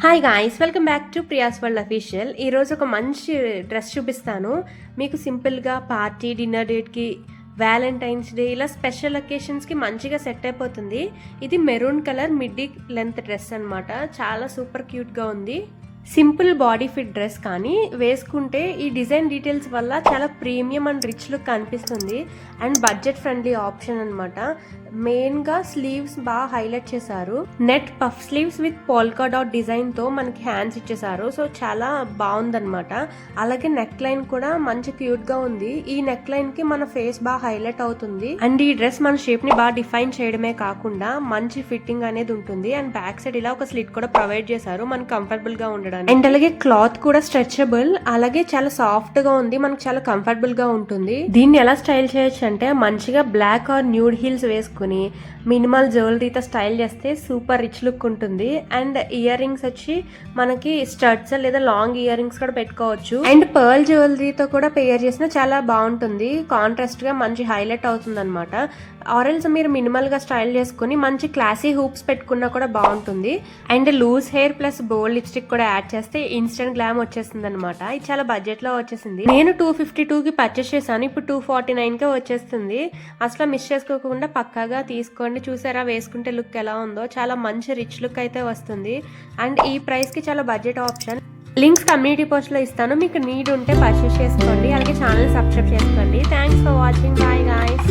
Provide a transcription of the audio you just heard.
Hi guys, welcome back to Priya's world official. ఈరోజు ఒక మంచి డ్రెస్ చూపిస్తాను మీకు. సింపుల్గా పార్టీ, డిన్నర్ డేట్కి, వ్యాలంటైన్స్ డే ఇలా స్పెషల్ అకేషన్స్కి మంచిగా సెట్ అయిపోతుంది. ఇది maroon colour midi length dress అనమాట. చాలా సూపర్ క్యూట్గా ఉంది. సింపుల్ బాడీ ఫిట్ డ్రెస్, కానీ వేసుకుంటే ఈ డిజైన్ డీటెయిల్స్ వల్ల చాలా ప్రీమియం అండ్ రిచ్ లుక్ కనిపిస్తుంది. అండ్ బడ్జెట్ ఫ్రెండ్లీ ఆప్షన్ అనమాట. మెయిన్గా స్లీవ్స్ బాగా హైలైట్ చేశారు. Net puff sleeves with polka dot డిజైన్తో మనకి హ్యాండ్స్ ఇచ్చేసారు. సో చాలా బాగుందనమాట. అలాగే నెక్ లైన్ కూడా మంచి క్యూట్గా ఉంది. ఈ నెక్ లైన్కి మన ఫేస్ బాగా హైలైట్ అవుతుంది. అండ్ ఈ డ్రెస్ మన షేప్ని బాగా డిఫైన్ చేయడమే కాకుండా మంచి ఫిట్టింగ్ అనేది ఉంటుంది. అండ్ బ్యాక్ సైడ్ ఇలా ఒక స్లిట్ కూడా ప్రొవైడ్ చేశారు మనకు కంఫర్టబుల్గా ఉండడం. అండ్ అలాగే క్లాత్ కూడా స్ట్రెచబుల్, అలాగే చాలా సాఫ్ట్ గా ఉంది. మనకు చాలా కంఫర్టబుల్ గా ఉంటుంది. దీన్ని ఎలా స్టైల్ చేయొచ్చు అంటే, మంచిగా బ్లాక్ ఆర్ న్యూడ్ హీల్స్ వేసుకుని మినిమల్ జ్యువెలరీతో స్టైల్ చేస్తే సూపర్ రిచ్ లుక్ ఉంటుంది. అండ్ ఇయర్ రింగ్స్ వచ్చి మనకి స్టడ్స్ లేదా లాంగ్ ఇయర్ రింగ్స్ కూడా పెట్టుకోవచ్చు. అండ్ పర్ల్ జ్యువెలరీతో కూడా పేర్ చేసినా చాలా బాగుంటుంది. కాంట్రాస్ట్ గా మంచి హైలైట్ అవుతుంది అనమాట. ఆరెల్స్ మీరు మినిమల్ గా స్టైల్ చేసుకుని మంచి క్లాసీ హూప్స్ పెట్టుకున్నా కూడా బాగుంటుంది. And loose hair plus bold lipstick కూడా యాడ్ చేస్తే ఇన్స్టెంట్ గ్లామ్ వచ్చేస్తుంది అనమాట. ఇది చాలా బడ్జెట్ లో వచ్చేసింది. నేను 252కి పర్చేస్ చేశాను. ఇప్పుడు 249కే వచ్చేస్తుంది. అసలు మిస్ చేసుకోకుండా పక్కాగా తీసుకోండి. చూసారా వేసుకుంటే లుక్ ఎలా ఉందో? చాలా మంచి రిచ్ లుక్ అయితే వస్తుంది. అండ్ ఈ ప్రైస్ కి చాలా budget option. Links community post లో ఇస్తాను. మీకు నీడ్ ఉంటే పర్చేస్ చేసుకోండి. అలాగే ఛానల్ సబ్స్క్రైబ్ చేసుకోండి. Thanks for watching. Bye guys.